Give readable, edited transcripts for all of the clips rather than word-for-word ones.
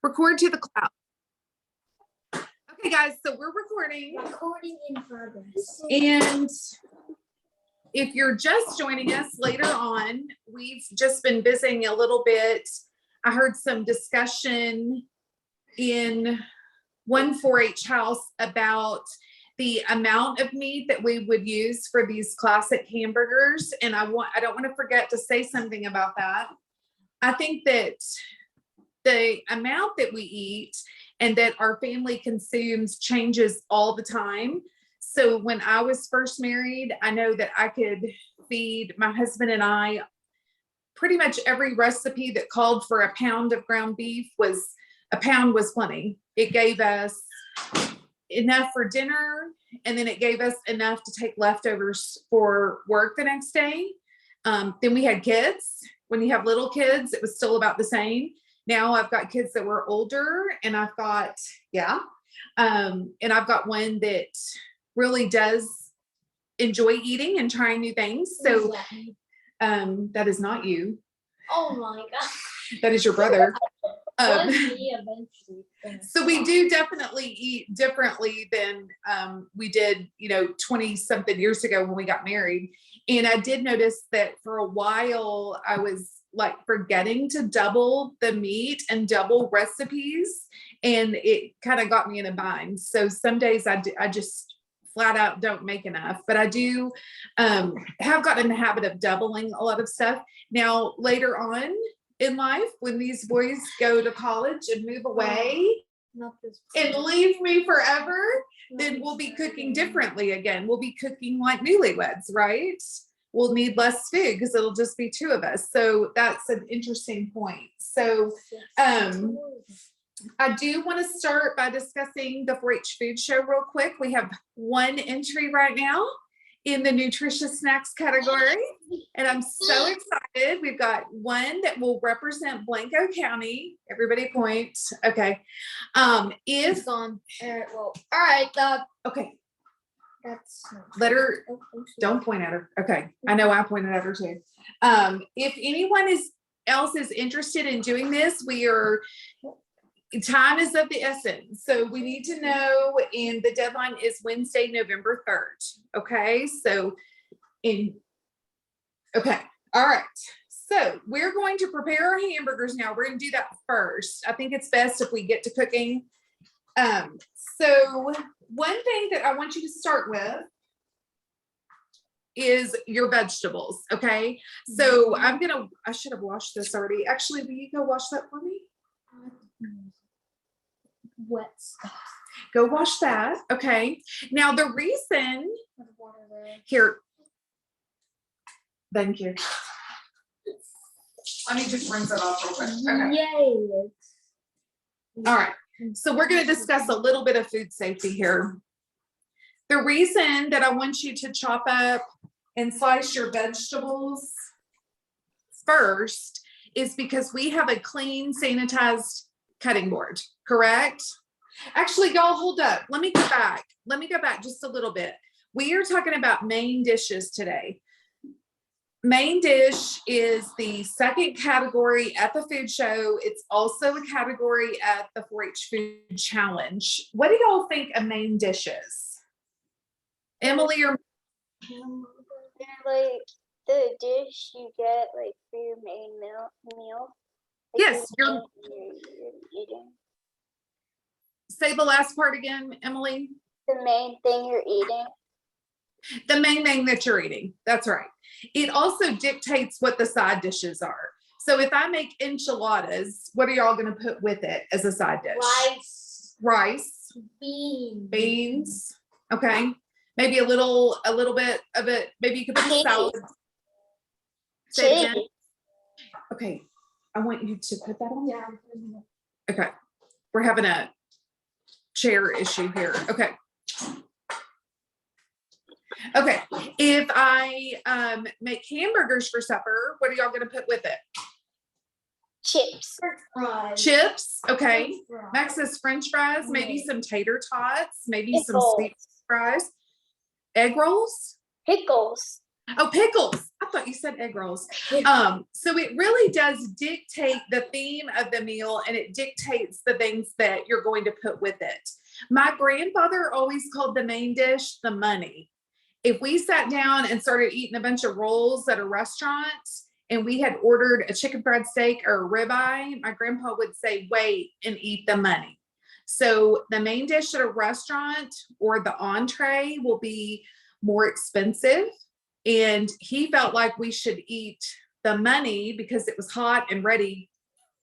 Record to the cloud. Okay, guys, so we're recording. Recording in progress. And if you're just joining us later on, we've just been visiting a little bit. I heard some discussion in one 4-H house about the amount of meat that we would use for these classic hamburgers. And I don't want to forget to say something about that. I think that the amount that we eat and that our family consumes changes all the time. So when I was first married, I know that I could feed my husband and I pretty much every recipe that called for a pound of ground beef. A pound was plenty. It gave us enough for dinner, and then it gave us enough to take leftovers for work the next day. Then we had kids. When you have little kids, it was still about the same. Now I've got kids that were older, and I've got, and I've got one that really does enjoy eating and trying new things. So that is not you. Oh my God. That is your brother. Eventually. So we do definitely eat differently than we did, 20 something years ago when we got married. And I did notice that for a while I was like forgetting to double the meat and double recipes, and it kind of got me in a bind. So some days I just flat out don't make enough, but I do have gotten in the habit of doubling a lot of stuff. Now later on in life, when these boys go to college and move away and leave me forever, then we'll be cooking differently again. We'll be cooking like newlyweds, right? We'll need less food because it'll just be two of us. So that's an interesting point. So I do want to start by discussing the 4-H food show real quick. We have one entry right now in the nutritious snacks category, and I'm so excited. We've got one that will represent Blanco County. Everybody point. Okay. It's gone. All right. Okay. That's Let her. Don't point at her. Okay. I know I pointed at her too. If anyone else is interested in doing this, time is of the essence. So we need to know, and the deadline is Wednesday, November 3rd. Okay. So okay. All right. So we're going to prepare our hamburgers now. We're going to do that first. I think it's best if we get to cooking. So one thing that I want you to start with is your vegetables. Okay. So I should have washed this already. Actually, will you go wash that for me? Wet stuff. Go wash that. Okay. Now the reason here. Thank you. Let me just rinse it off real quick. Okay. Yay. All right. So we're going to discuss a little bit of food safety here. The reason that I want you to chop up and slice your vegetables first is because we have a clean, sanitized cutting board, correct? Actually, y'all hold up. Let me go back. Let me go back just a little bit. We are talking about main dishes today. Main dish is the second category at the food show. It's also a category at the 4-H food challenge. What do y'all think a main dish is? Emily or like the dish you get like for your main meal. Like yes, you're eating. Say the last part again, Emily. The main thing you're eating. The main thing that you're eating. That's right. It also dictates what the side dishes are. So if I make enchiladas, what are y'all going to put with it as a side dish? Rice. Beans. Okay. Maybe a little bit of it. Maybe you could put salad. Say it again. Okay. I want you to put that on. Yeah. Okay. We're having a chair issue here. Okay. Okay. If I make hamburgers for supper, what are y'all going to put with it? Chips. Fries. Chips. Okay. Max says French fries, maybe some tater tots, maybe some sweet fries. Egg rolls. Pickles. Oh, pickles. I thought you said egg rolls. So it really does dictate the theme of the meal, and it dictates the things that you're going to put with it. My grandfather always called the main dish the money. If we sat down and started eating a bunch of rolls at a restaurant and we had ordered a chicken fried steak or a ribeye, my grandpa would say, wait and eat the money. So the main dish at a restaurant or the entree will be more expensive. And he felt like we should eat the money because it was hot and ready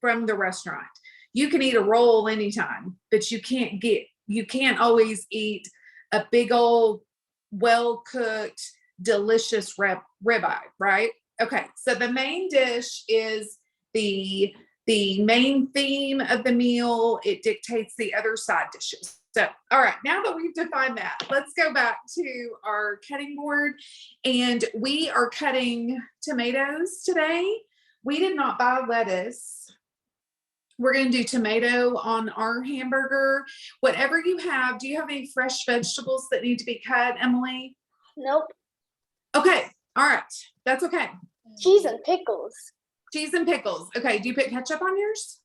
from the restaurant. You can eat a roll anytime, but you can't always eat a big old, well-cooked, delicious ribeye, right? Okay, so the main dish is the main theme of the meal. It dictates the other side dishes. So, all right, now that we've defined that, let's go back to our cutting board. And we are cutting tomatoes today. We did not buy lettuce. We're going to do tomato on our hamburger. Whatever you have, do you have any fresh vegetables that need to be cut, Emily? Nope. Okay, all right, that's okay. Cheese and pickles. Cheese and pickles. Okay, do you put ketchup on yours?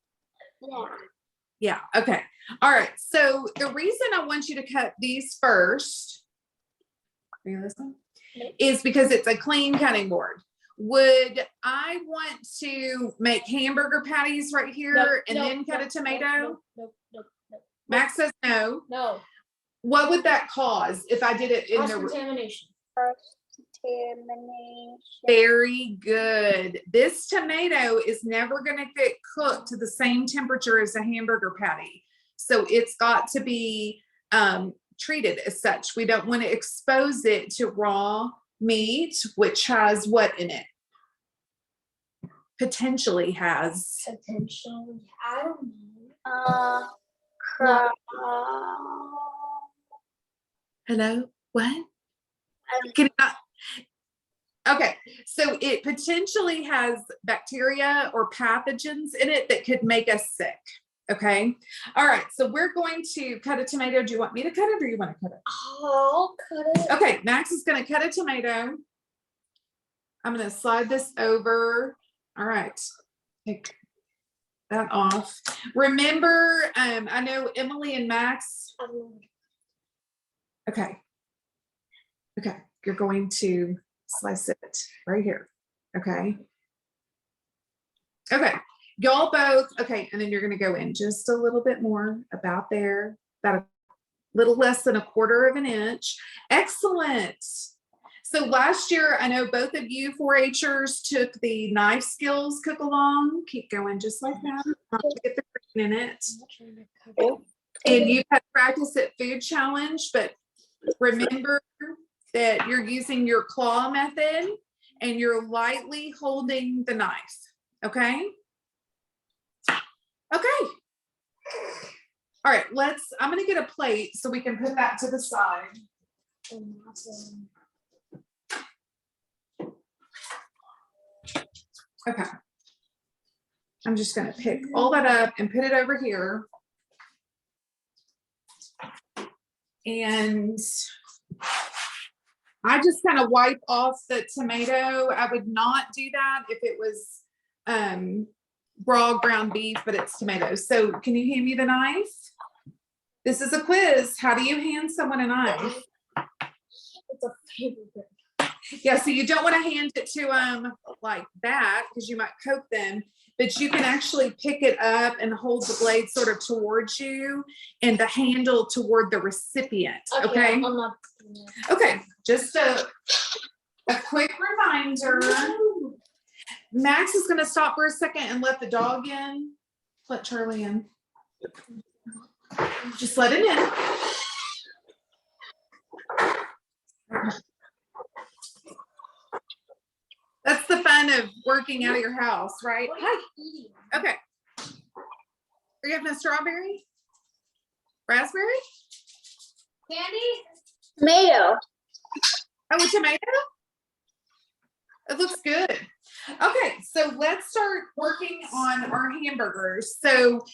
Yeah. Yeah, okay. All right, so the reason I want you to cut these first, are you listening? Is because it's a clean cutting board. Would I want to make hamburger patties right here and then cut a tomato? Nope. Max says no. No. What would that cause if I did it in the Cross-contamination. Contamination. Very good. This tomato is never going to get cooked to the same temperature as a hamburger patty. So it's got to be treated as such. We don't want to expose it to raw meat, which has what in it? Potentially has. Potentially. I don't know. Crab. Hello? What? Can I, okay, so it potentially has bacteria or pathogens in it that could make us sick. Okay. All right. So we're going to cut a tomato. Do you want me to cut it or you want to cut it? I'll cut it. Okay. Max is going to cut a tomato. I'm going to slide this over. All right. Take that off. Remember, I know Emily and Max. Okay. Okay. You're going to slice it right here. Okay. Okay. Y'all both. Okay. And then you're going to go in just a little bit more, about there, about a little less than 1/4 of an inch. Excellent. So last year, I know both of you 4-Hers took the knife skills cook along. Keep going just like that. Not to get the green in it. And you had practice at Food Challenge, but remember that you're using your claw method and you're lightly holding the knife. Okay. Okay. All right, I'm going to get a plate so we can put that to the side. Okay. I'm just going to pick all that up and put it over here. And I just kind of wipe off the tomato. I would not do that if it was raw ground beef, but it's tomatoes. So can you hand me the knife? This is a quiz. How do you hand someone a knife? It's a favorite. Yeah, so you don't want to hand it to them like that because you might coat them, but you can actually pick it up and hold the blade sort of towards you and the handle toward the recipient. Okay. I'm not. Okay, just a quick reminder. Max is going to stop for a second and let the dog in. Let Charlie in. Just let him in. That's the fun of working out of your house, right? Hi. Okay. Are you having a strawberry? Raspberry? Candy? Tomato. Oh, a tomato? It looks good. Okay, so let's start working on our hamburgers. So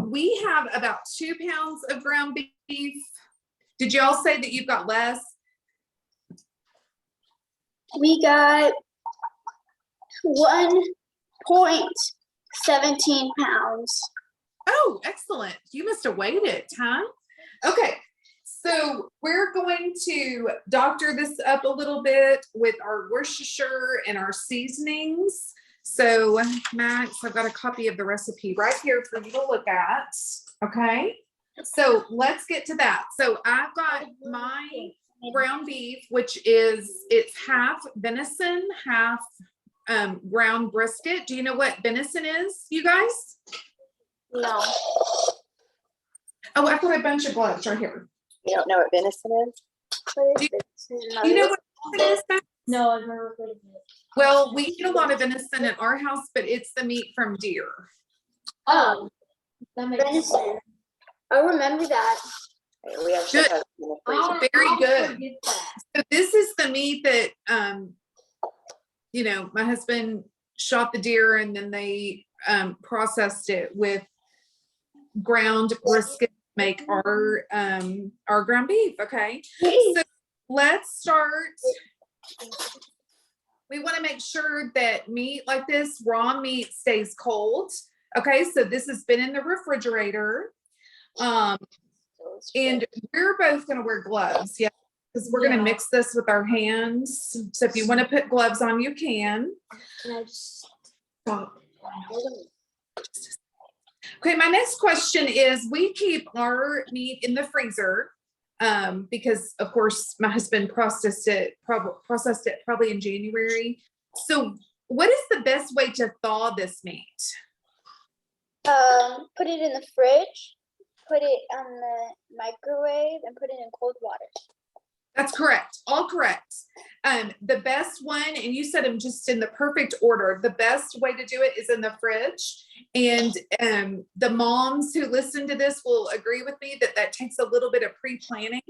we have about 2 pounds of ground beef. Did y'all say that you've got less? We got 1.17 pounds. Oh, excellent. You must have weighed it, huh? Okay. So we're going to doctor this up a little bit with our Worcestershire and our seasonings. So Max, I've got a copy of the recipe right here for you to look at. Okay. So let's get to that. So I've got my ground beef, which is, it's half venison, half ground brisket. Do you know what venison is, you guys? No. Oh, I've got a bunch of gloves right here. You don't know what venison is? Do you know what venison is, Max? No, I've never heard of it. Well, we eat a lot of venison at our house, but it's the meat from deer. Oh, that makes sense. Venison. I remember that. We actually Good. have it in the freezer. I'll Very good. forget that. So this is the meat that, you know, my husband shot the deer and then they processed it with ground brisket to make our ground beef. Okay. So let's start. We want to make sure that meat like this, raw meat, stays cold. Okay. So this has been in the refrigerator. And we're both going to wear gloves. Yeah. Because we're going to mix this with our hands. So if you want to put gloves on, you can. Can I just stop? Okay, my next question is, we keep our meat in the freezer because of course my husband processed it probably in January. So what is the best way to thaw this meat? Put it in the fridge, put it on the microwave, and put it in cold water. That's correct. All correct. The best one, and you said them just in the perfect order, the best way to do it is in the fridge. And the moms who listen to this will agree with me that that takes a little bit of pre-planning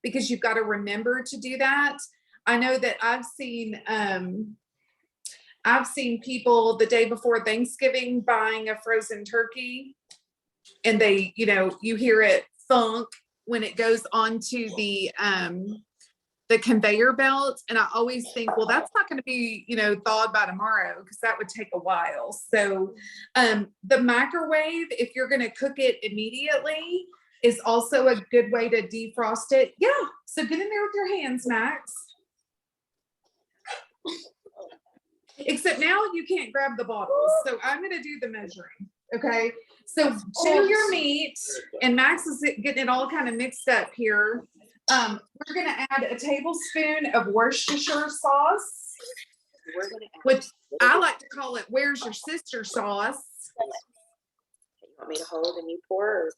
because you've got to remember to do that. I know that I've seen people the day before Thanksgiving buying a frozen turkey, and they, you know, you hear it thunk when it goes onto the conveyor belt. And I always think, well, that's not going to be, you know, thawed by tomorrow because that would take a while. So the microwave, if you're going to cook it immediately, is also a good way to defrost it. Yeah. So get in there with your hands, Max. Except now you can't grab the bottles. So I'm going to do the measuring. Okay. So chew your meat, and Max is getting it all kind of mixed up here. We're going to add a tablespoon of Worcestershire sauce, which I like to call it, where's your sister sauce? You want me to hold and you pour? Or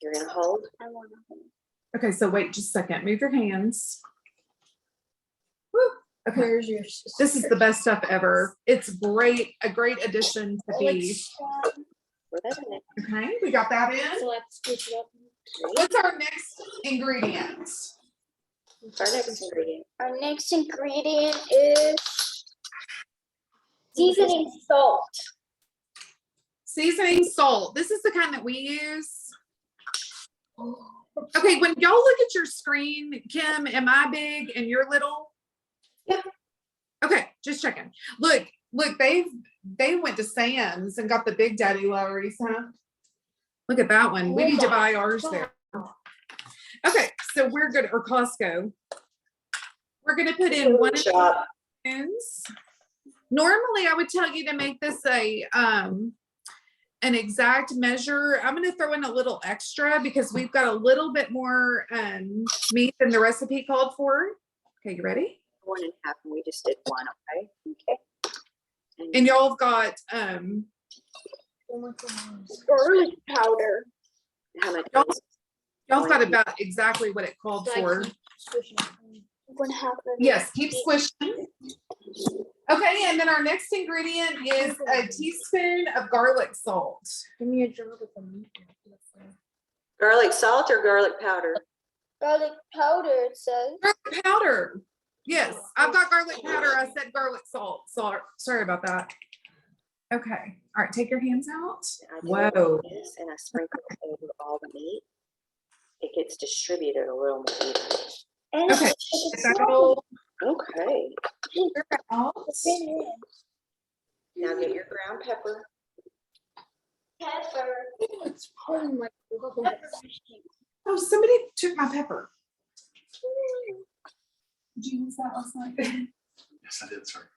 you're going to hold? I want to hold. Okay, so wait just a second. Move your hands. Woo. Okay, Where's your sister? this is the best stuff ever. It's great, a great addition to beef. Okay, we got that in. So let's switch it up. What's our next ingredient? Our next ingredient is seasoning salt. Seasoning salt. This is the kind that we use. Okay, when y'all look at your screen, Kim, am I big and you're little? Yeah. Okay, just checking. Look, they went to Sam's and got the Big Daddy lorries, huh? Look at that one. We need to buy ours there. Okay, so we're good, or Costco. We're gonna put in 1 spoons. Normally, I would tell you to make this an exact measure. I'm gonna throw in a little extra because we've got a little bit more meat than the recipe called for. Okay, you ready? 1.5, and we just did 1. Okay. And y'all have got garlic powder. How much? y'all've got about exactly what it called for. 1/2. Yes, keep squishing. Okay, and then our next ingredient is a teaspoon of garlic salt. Give me a jar with the meat. Garlic salt or garlic powder? Garlic powder, it says. Garlic powder. Yes, I've got garlic powder. I said garlic salt. Sorry about that. Okay. All right, take your hands out. I do Whoa. this and I sprinkle it over all the meat. It gets distributed a little more evenly. And Okay. it's That'll Okay, Oh, now get your ground pepper. Pepper. Oh my God. oh, somebody took my pepper. Did you use that last night? Yes, I did, sir.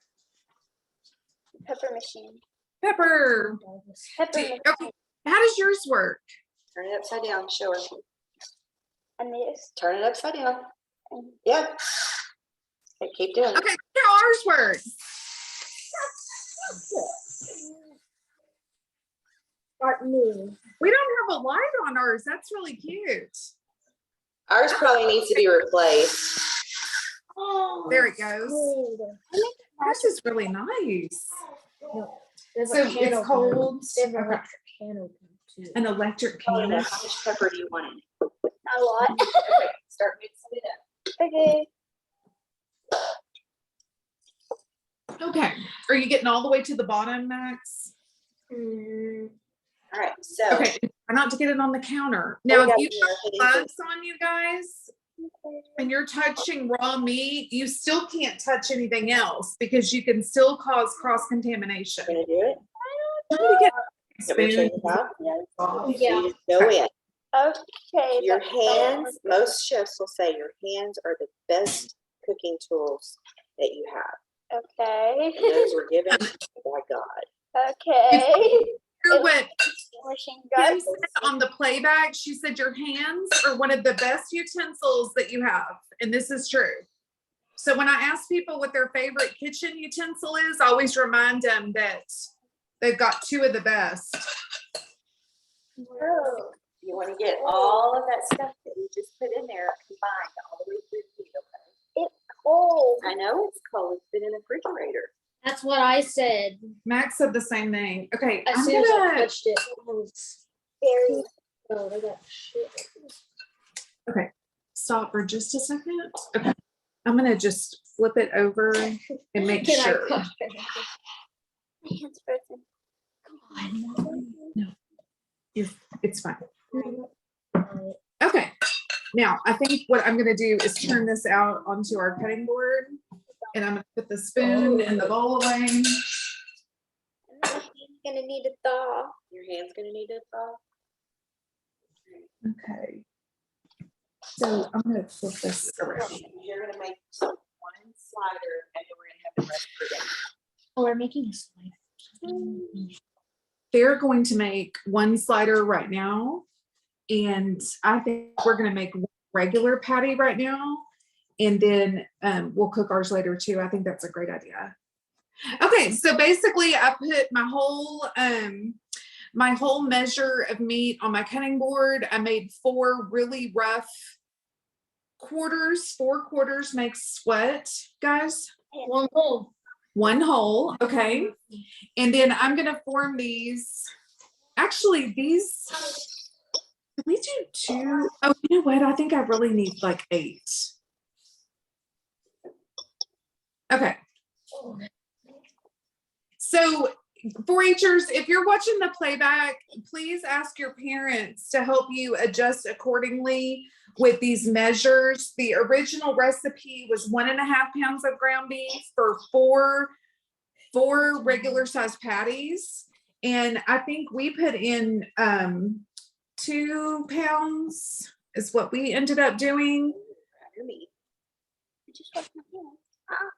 Pepper machine. Pepper. Pepper Okay. machine. How does yours work? Turn it upside down, show her. And this. Turn it upside down. Yeah. Okay, keep doing it. Okay, how ours works. Art new. We don't have a light on ours. That's really cute. Ours probably needs to be replaced. Oh, There it goes. cold. This is really nice. No, there's So a can it's opener. cold. They have an Okay. electric can opener too. An electric Oh, can. yeah. How much pepper do you want in it? A lot. Okay, start mixing it up. Okay. Okay. Are you getting all the way to the bottom, Max? All right, so. Okay. Try not to get it on the counter. we Now, got if you the have hitting gloves on, you guys, and you're touching raw meat, you still can't touch anything else because you can still cause cross contamination. Gonna do it? Somebody get a Let me show spoon. you how. Yeah. You just go in. Okay. Your hands, most chefs will say your hands are the best cooking tools that you have. Okay. And those were given by God. Okay. Hear what Machine Kim gun. said on the playback. She said your hands are one of the best utensils that you have, and this is true. So when I ask people what their favorite kitchen utensil is, I always remind them that they've got two of the best. Oh. You want to get all of that stuff that you just put in there combined all the way through the meat, okay? It's cold. I know it's cold. It's been in the refrigerator. That's what I said. Max said the same thing. Okay, As I'm soon as I gonna. touched it, it was very cold. I got shit. Okay, stop for just a second. Okay, I'm gonna just flip it over and make Can sure. I my hands frozen. God. It's fine. Okay, now I think what I'm gonna do is turn this out onto our cutting board, and I'm gonna put the spoon and the bowl away. I'm gonna need a thaw. Your hand's gonna need it thaw. Okay. So I'm gonna flip this around. You're gonna make one slider and then we're gonna have the rest for dinner. Oh, we're making a slide. They're going to make one slider right now, and I think we're gonna make one regular patty right now, and then we'll cook ours later too. I think that's a great idea. Okay, so basically I put my whole measure of meat on my cutting board. I made 4 really rough quarters. 4 quarters makes what, guys? One hole. 1 hole, okay. And then I'm gonna form these. Actually, these, can we do 2? Oh, you know what? I think I really need like 8. Okay. So 4-Hers, if you're watching the playback, please ask your parents to help you adjust accordingly with these measures. The original recipe was 1.5 pounds of ground beef for four regular size patties. And I think we put in 2 pounds is what we ended up doing. Your meat. I just washed my hands.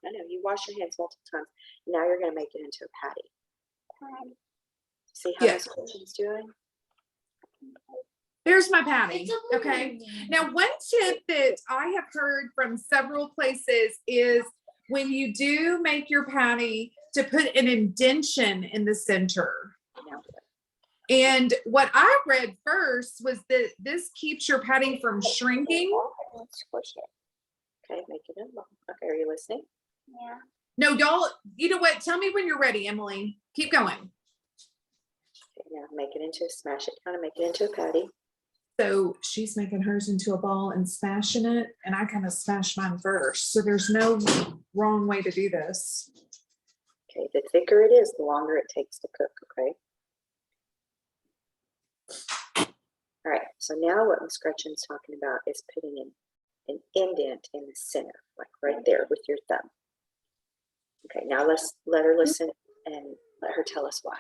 I know, you wash your hands multiple times. Now you're gonna make it into a patty. See how Yeah. this kitchen's doing? There's my patty. Okay. Now, one tip that I have heard from several places is when you do make your patty to put an indention in the center. Now, And what I read first was that this keeps your patty from shrinking. Squish it. okay, make it in. Okay, are you listening? Yeah. No, y'all, you know what? Tell me when you're ready, Emily. Keep going. Okay, now make it into, smash it, kind of make it into a patty. So she's making hers into a ball and smashing it, and I kind of smash mine first. So there's no wrong way to do this. Okay, the thicker it is, the longer it takes to cook, okay? All right, so now what Ms. Gretchen's talking about is putting in an indent in the center, like right there with your thumb. Okay, now let's let her listen and let her tell us why.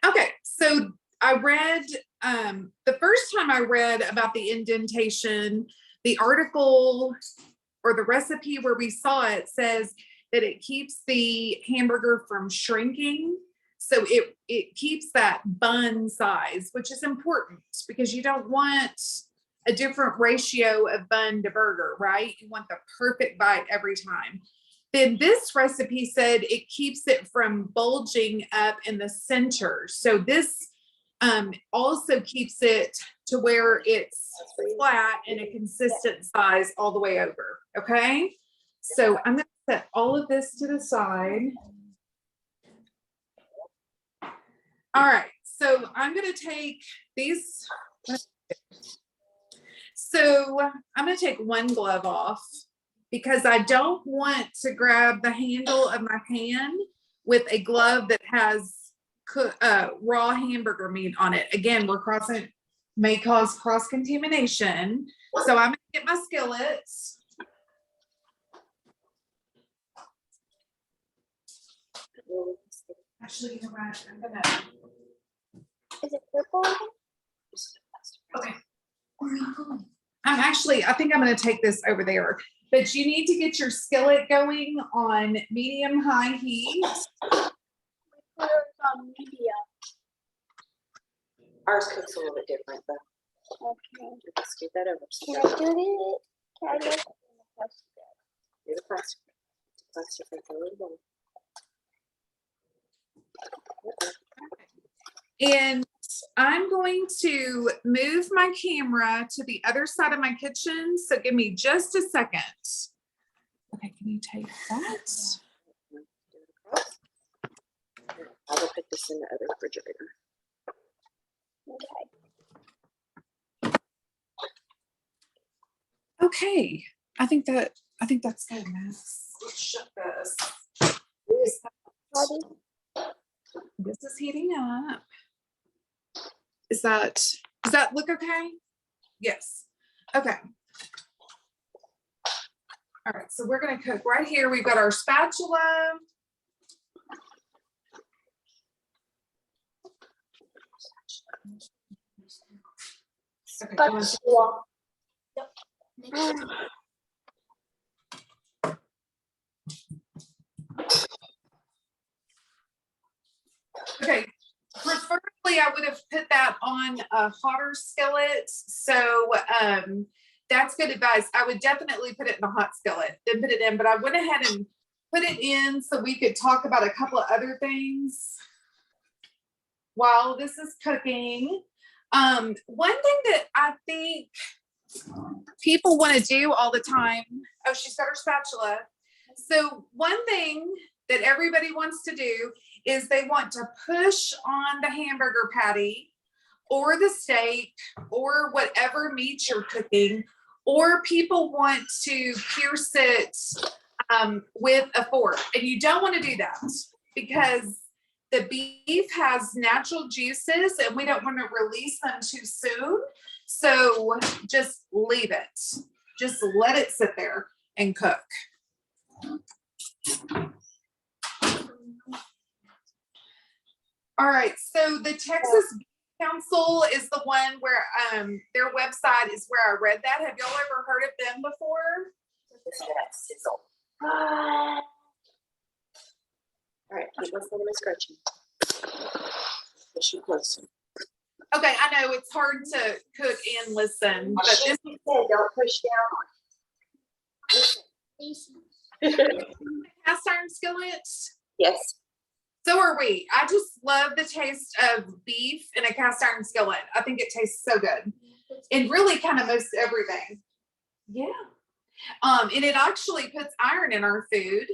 Okay, so I read, the first time I read about the indentation, the article or the recipe where we saw it says that it keeps the hamburger from shrinking. So it keeps that bun size, which is important because you don't want a different ratio of bun to burger, right? You want the perfect bite every time. Then this recipe said it keeps it from bulging up in the center. So this also keeps it to where it's flat and a consistent size all the way over. Okay. So I'm going to set all of this to the side. All right. So I'm going to take these. So I'm going to take one glove off because I don't want to grab the handle of my pan with a glove that has raw hamburger meat on it. Again, may cause cross-contamination. So I'm gonna get my skillets. Actually, you're right. Is it purple? Okay. I think I'm gonna take this over there. But you need to get your skillet going on medium-high heat. Put it on medium. Ours cooks a little bit different, but Okay. let's do that over. Can I do it? Can I do it? Do the plastic. Plastic like a little bowl. And I'm going to move my camera to the other side of my kitchen. So give me just a second. Okay, can you take that? I will put this in the other refrigerator. Okay. Okay, I think that's good, Matt. Let's shut this. This is heating up. Does that look okay? Yes. Okay. All right, so we're gonna cook right here. We've got our spatula. Okay, Spatula. okay, preferably I would have put that on a hotter skillet. So that's good advice. I would definitely put it in a hot skillet, then put it in, but I went ahead and put it in so we could talk about a couple of other things while this is cooking. One thing that I think people want to do all the time, oh, she's got her spatula. So one thing that everybody wants to do is they want to push on the hamburger patty or the steak or whatever meat you're cooking, or people want to pierce it with a fork. And you don't want to do that because the beef has natural juices and we don't want to release them too soon. So just leave it. Just let it sit there and cook. All right, so the Texas Beef Council is the one where their website is where I read that. Have y'all ever heard of them before? Sizzle. All right, keep listening to Miss Gretchen. Push you closer. Okay, I know it's hard to cook and listen, but this said don't push down. cast iron skillets. Yes. So are we. I just love the taste of beef in a cast iron skillet. I think it tastes so good. And really kind of most everything. Yeah. And it actually puts iron in our food.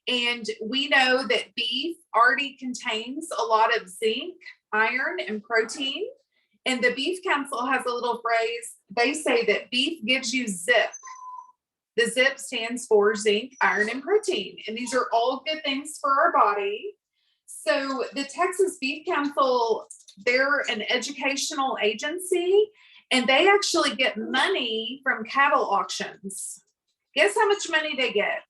And we know that beef already contains a lot of zinc, iron, and protein. And the Beef Council has a little phrase. They say that beef gives you zip. The zip stands for zinc, iron, and protein. And these are all good things for our body. So the Texas Beef Council, they're an educational agency, and they actually get money from cattle auctions. Guess how much money they get?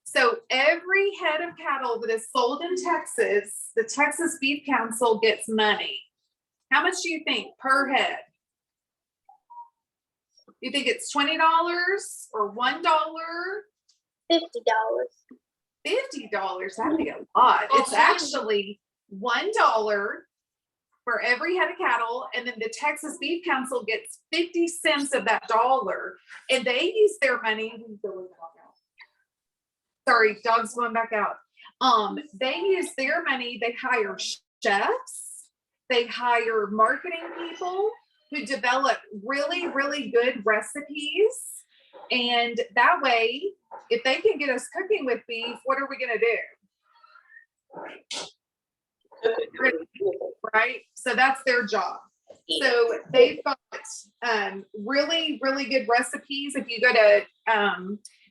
So every head of cattle that is sold in Texas, the Texas Beef Council gets money. How much do you think per head? You think it's $20 or $1? $50. $50, that'd be a lot. It's actually $1 for every head of cattle, and then the Texas Beef Council gets 50 cents of that dollar, and they use their money. Sorry, dog's going back out. They use their money. They hire chefs. They hire marketing people who develop really, really good recipes. And that way, if they can get us cooking with beef, what are we going to do? Right? So that's their job. So they've got really, really good recipes. If you go to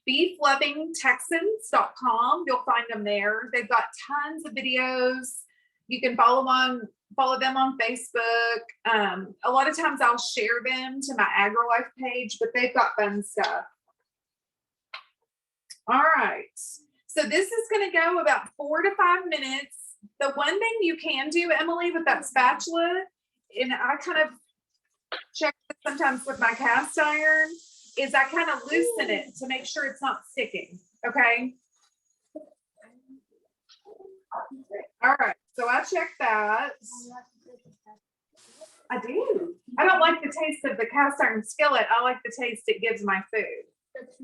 beeflovingtexans.com, you'll find them there. They've got tons of videos. You can follow them on Facebook. A lot of times I'll share them to my AgriLife page, but they've got fun stuff. All right. So this is going to go about 4 to 5 minutes. The one thing you can do, Emily, with that spatula, and I kind of check this sometimes with my cast iron, is I kind of loosen it to make sure it's not sticking. Okay. All right. So I check that. I do. I don't like the taste of the cast iron skillet. I like the taste it gives my food. That's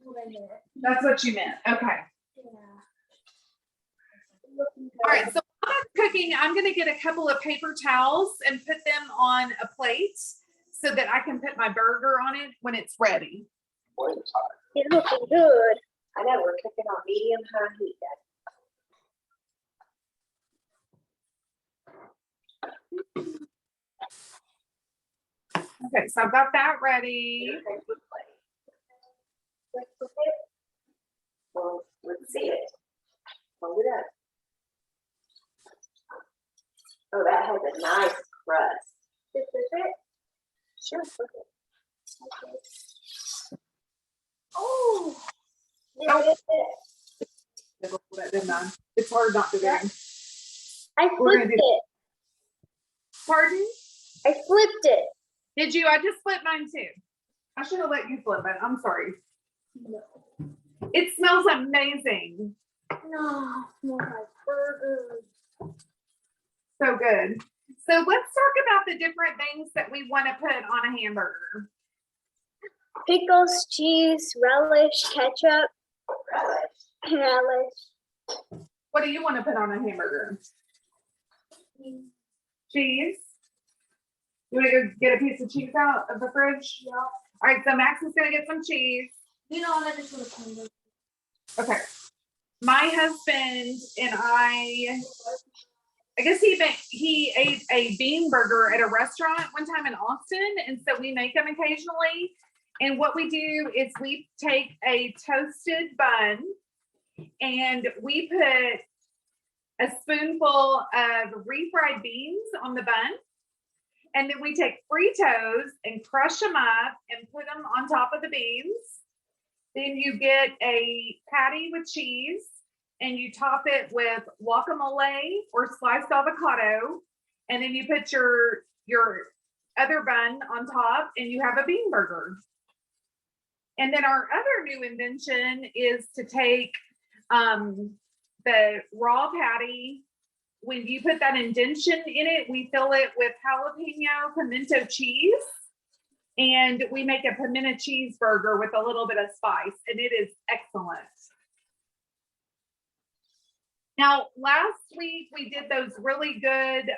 what I meant. That's what you meant. Okay. Yeah. All right. So while I'm cooking, I'm going to get a couple of paper towels and put them on a plate so that I can put my burger on it when it's ready. It's looking good. I know, we're cooking on medium high heat. Okay. So I've got that ready. Well, let's see it. Hold it up. Oh, that has a nice crust. This is it. Sure, flip it. Okay. Oh. Yeah, Oh. that's it. It's hard not to do. I We're gonna flipped do- it. Pardon? I flipped it. Did you? I just flipped mine too. I should have let you flip it. I'm sorry. No. It smells amazing. No, more like burgers. So good. So let's talk about the different things that we want to put on a hamburger. Pickles, cheese, relish, ketchup, relish. What do you want to put on a hamburger? Cheese. You want to go get a piece of cheese out of the fridge? Yeah. All right, so Max is going to get some cheese. You know, I just want to come with. Okay. My husband and I guess he ate a bean burger at a restaurant one time in Austin, and so we make them occasionally. And what we do is we take a toasted bun and we put a spoonful of refried beans on the bun. And then we take Fritos and crush them up and put them on top of the beans. Then you get a patty with cheese and you top it with guacamole or sliced avocado. And then you put your other bun on top and you have a bean burger. And then our other new invention is to take the raw patty. When you put that indention in it, we fill it with jalapeno pimento cheese. And we make a pimento cheeseburger with a little bit of spice, and it is excellent. Now, last week we did those really good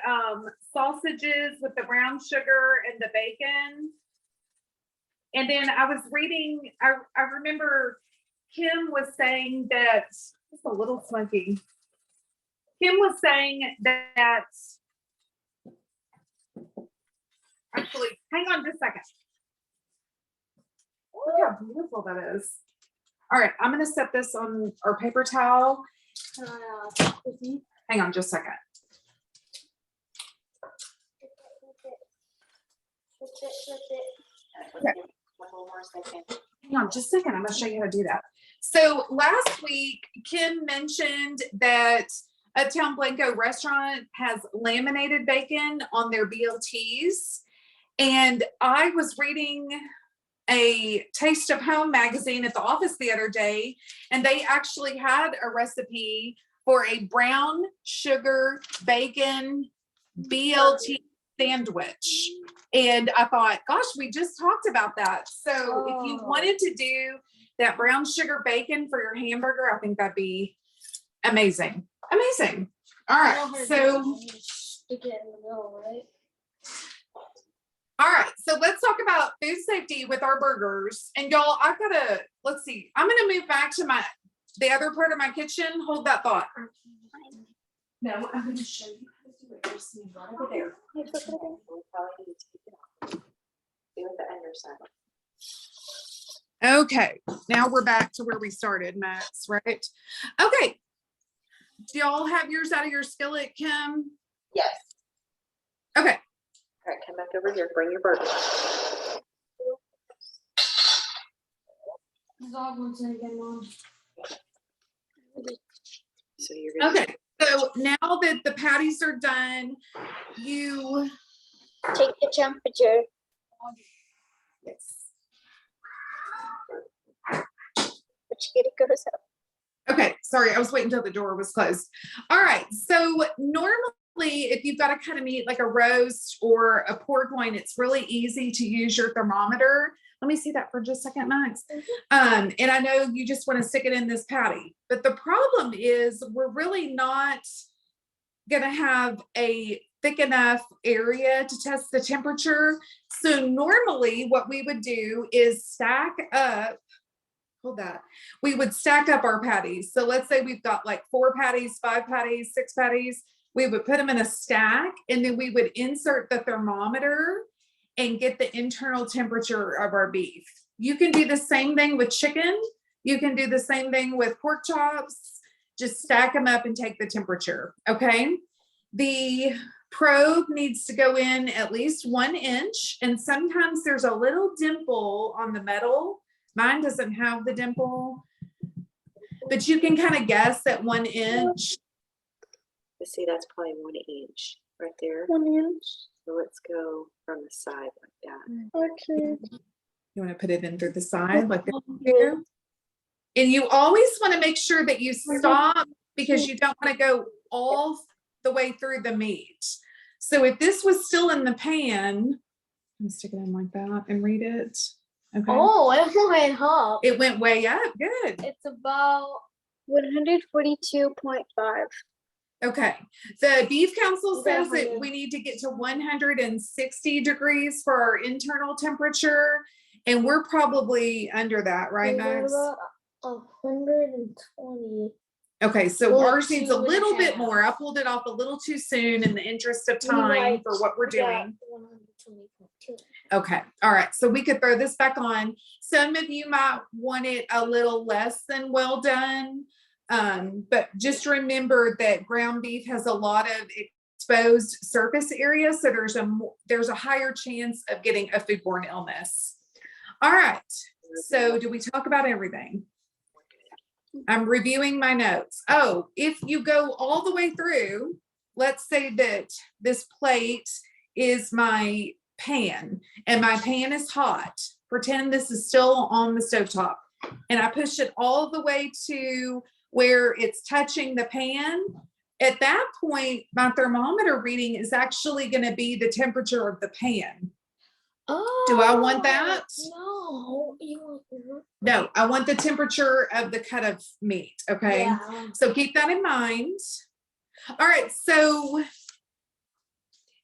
sausages with the brown sugar and the bacon. And then I was reading, I remember Kim was saying that, it's a little smoky. Kim was saying that, actually, hang on just a second. Look how beautiful that is. All right, I'm gonna set this on our paper towel. Hang on just a second. One more second. Hang on just a second. I'm gonna show you how to do that. So last week, Kim mentioned that Uptown Blanco Restaurant has laminated bacon on their BLTs. And I was reading a Taste of Home magazine at the office the other day, and they actually had a recipe for a brown sugar bacon BLT sandwich. And I thought, gosh, we just talked about that. So if you wanted to do that brown sugar bacon for your hamburger, I think that'd be amazing. Amazing. All right. So, Stick it in the middle, right? all right. So let's talk about food safety with our burgers. And y'all, I've got to, let's see. I'm going to move back to the other part of my kitchen. Hold that thought. No, I'm going to show you how to do it. Just move right over there. We'll probably need to take it off. See what the underside. Okay, now we're back to where we started, Max, right? Okay. Do y'all have yours out of your skillet, Kim? Yes. Okay. All right, come back over here. Bring your burger. Dog wants it again, Mom. So you're gonna Okay. So now that the patties are done, you Take the temperature. yes. Which it goes up. Okay, sorry, I was waiting until the door was closed. All right, so normally if you've got a cut of meat like a roast or a pork loin, it's really easy to use your thermometer. Let me see that for just a second, Max. And I know you just want to stick it in this patty, but the problem is we're really not gonna have a thick enough area to test the temperature. So normally what we would do is stack up, hold that. We would stack up our patties. So let's say we've got like 4 patties, 5 patties, 6 patties. We would put them in a stack and then we would insert the thermometer and get the internal temperature of our beef. You can do the same thing with chicken. You can do the same thing with pork chops. Just stack them up and take the temperature, okay? The probe needs to go in at least 1 inch, and sometimes there's a little dimple on the metal. Mine doesn't have the dimple, but you can kind of guess at 1 inch. let's see, that's probably 1 inch right there. 1 inch. So let's go from the side like that. Okay. You want to put it in through the side like this here. And you always want to make sure that you stop because you don't want to go all the way through the meat. So if this was still in the pan, I'm stick it in like that and read it. Okay. Oh, it went up. It went way up. Good. It's about 142.5. Okay. The Beef Council says that 100. we need to get to 160 degrees for our internal temperature. And we're probably under that, right, Max? 120. Okay, so Well, ours needs a 2.5. little bit more. I pulled it off a little too soon in the interest of We time like- for what we're Yeah, doing. 120.2. Okay, all right, so we could throw this back on. Some of you might want it a little less than well done. But just remember that ground beef has a lot of exposed surface area, so there's a higher chance of getting a foodborne illness. All right, so do we talk about everything? I'm reviewing my notes. Oh, if you go all the way through, let's say that this plate is my pan and my pan is hot. Pretend this is still on the stovetop and I push it all the way to where it's touching the pan. At that point, my thermometer reading is actually going to be the temperature of the pan. Oh, Do I want that? No, you want No, I want the temperature of the cut of meat. Okay. Yeah. So keep that in mind. All right. So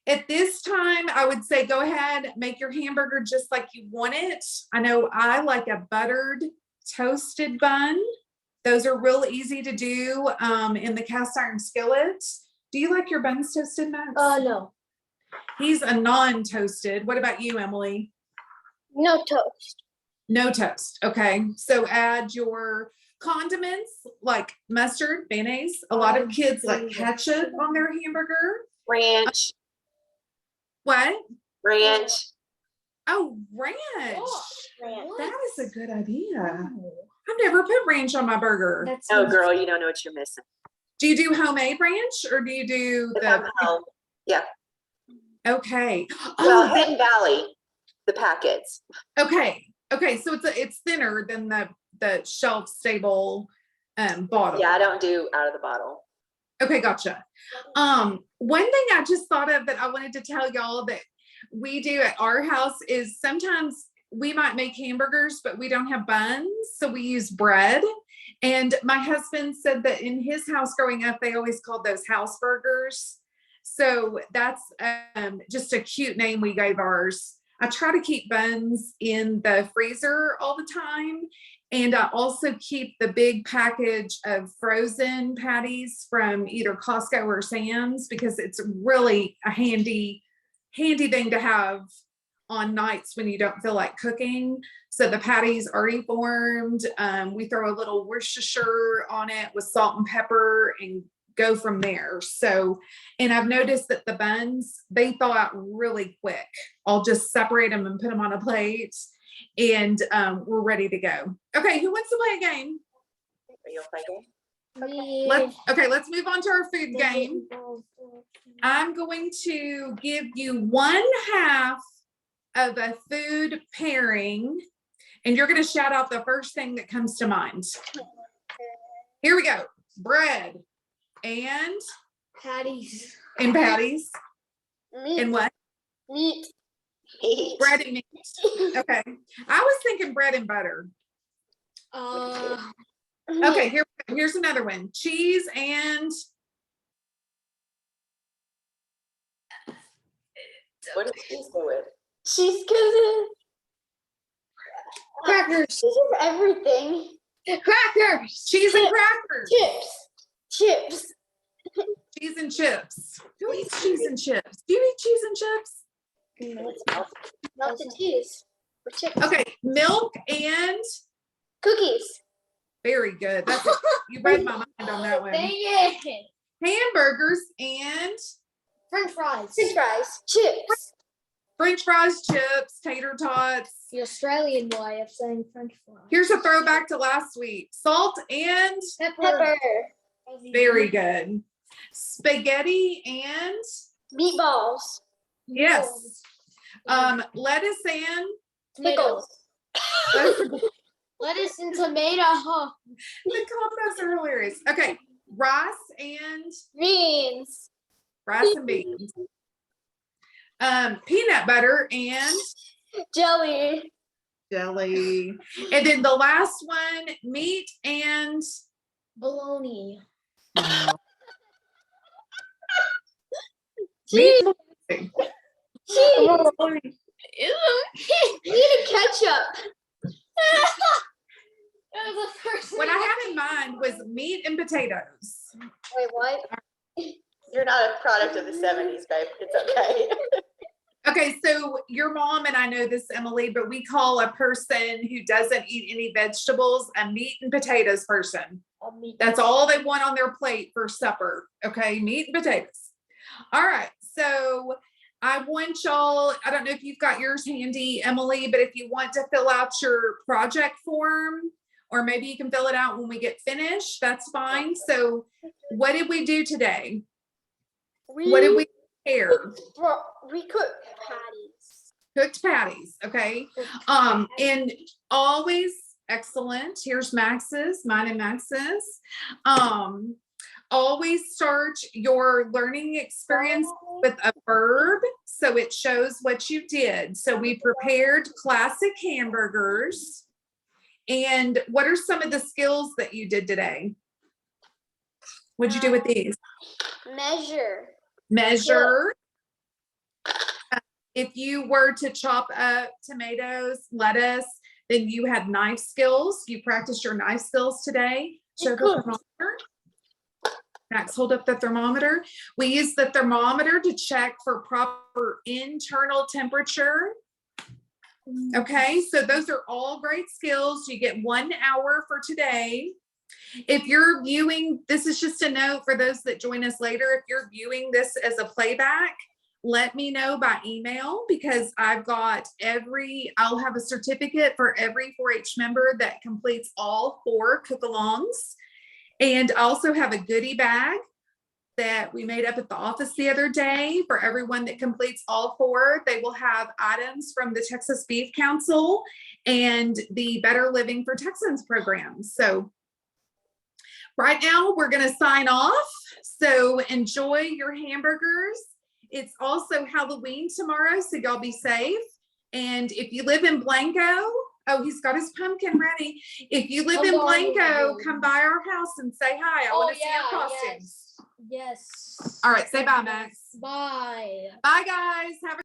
At this time, I would say go ahead, make your hamburger just like you want it. I know I like a buttered toasted bun. Those are real easy to do in the cast iron skillet. Do you like your buns toasted, Max? No. He's a non-toasted. What about you, Emily? No toast. No toast. Okay. So add your condiments like mustard, mayonnaise. A lot of kids like ketchup on their hamburger. Ranch, What? ranch. Oh, ranch. Ranch. That is a good idea. I've never put ranch on my burger. That's Oh, girl, you don't know what you're missing. Do you do homemade ranch or do you do If the? I'm home. Yeah. Okay. Well, Oh, Hidden Valley, the packets. okay. Okay. So it's thinner than the shelf stable bottle. Yeah, I don't do out of the bottle. Okay, gotcha. One thing I just thought of that I wanted to tell y'all that we do at our house is sometimes we might make hamburgers, but we don't have buns, so we use bread. And my husband said that in his house growing up, they always called those house burgers. So that's just a cute name we gave ours. I try to keep buns in the freezer all the time. And I also keep the big package of frozen patties from either Costco or Sam's because it's really a handy thing to have on nights when you don't feel like cooking. So the patty's already formed. We throw a little Worcestershire on it with salt and pepper and go from there. So, and I've noticed that the buns, they thaw out really quick. I'll just separate them and put them on a plate and we're ready to go. Okay, who wants to play a game? Are you playing? Let's move on to our food game. I'm going to give you 1/2 of a food pairing, and you're going to shout out the first thing that comes to mind. Here we go. Bread and Patties. patties. Meat. And what? Meat. Bread and meat. Okay. I was thinking bread and butter. Okay, here's another one. Cheese and What does cheese go with? Cheese cookies. Crackers. This is everything. Crackers. cheese and crackers. Chips. Cheese and chips. Who eats cheese and chips? Do you eat cheese and chips? Melted cheese. For chips. Okay, milk and Cookies. very good. That's it. You read my mind on that one. Dang it. Hamburgers and French fries. French fries. Chips. French fries, chips, tater tots. The Australian way of saying French fries. Here's a throwback to last week. Salt and Pepper. very good. Spaghetti and Meatballs. yes. Lettuce and Pickles. Lettuce and tomato. the combos are hilarious. Okay, rice and Beans. beans. Peanut butter and Jelly. jelly. And then the last one, meat and Bologna. meat. Cheese. Need a ketchup. That was the first What I had in mind was meat and potatoes. Wait, what? You're not a product of the 70s, babe. It's okay. Okay, so your mom and I know this, Emily, but we call a person who doesn't eat any vegetables a meat and potatoes person. That's all they want on their plate for supper. Okay, meat and potatoes. All right, so I want y'all, I don't know if you've got yours handy, Emily, but if you want to fill out your project form, or maybe you can fill it out when we get finished, that's fine. So what did we do today? What did we prepare? We cooked patties. Cooked patties, okay? And always excellent. Here's Max's, mine and Max's. Always start your learning experience with a verb so it shows what you did. So we prepared classic hamburgers. And what are some of the skills that you did today? What'd you do with these? Measure. Measure. If you were to chop up tomatoes, lettuce, then you had knife skills. You practiced your knife skills today. Show the thermometer. Max, hold up the thermometer. We use the thermometer to check for proper internal temperature. Okay, so those are all great skills. You get 1 hour for today. If you're viewing, this is just a note for those that join us later. If you're viewing this as a playback, let me know by email, because I'll have a certificate for every 4-H member that completes all 4 cook-alongs. And I also have a goodie bag that we made up at the office the other day for everyone that completes all 4. They will have items from the Texas Beef Council and the Better Living for Texans program. So right now we're going to sign off. So enjoy your hamburgers. It's also Halloween tomorrow, so y'all be safe. And if you live in Blanco, oh, he's got his pumpkin ready. If you live in Blanco, come by our house and say hi. I want to see your costumes. Yes. All right, say bye, Max. Bye. Bye, guys. Have a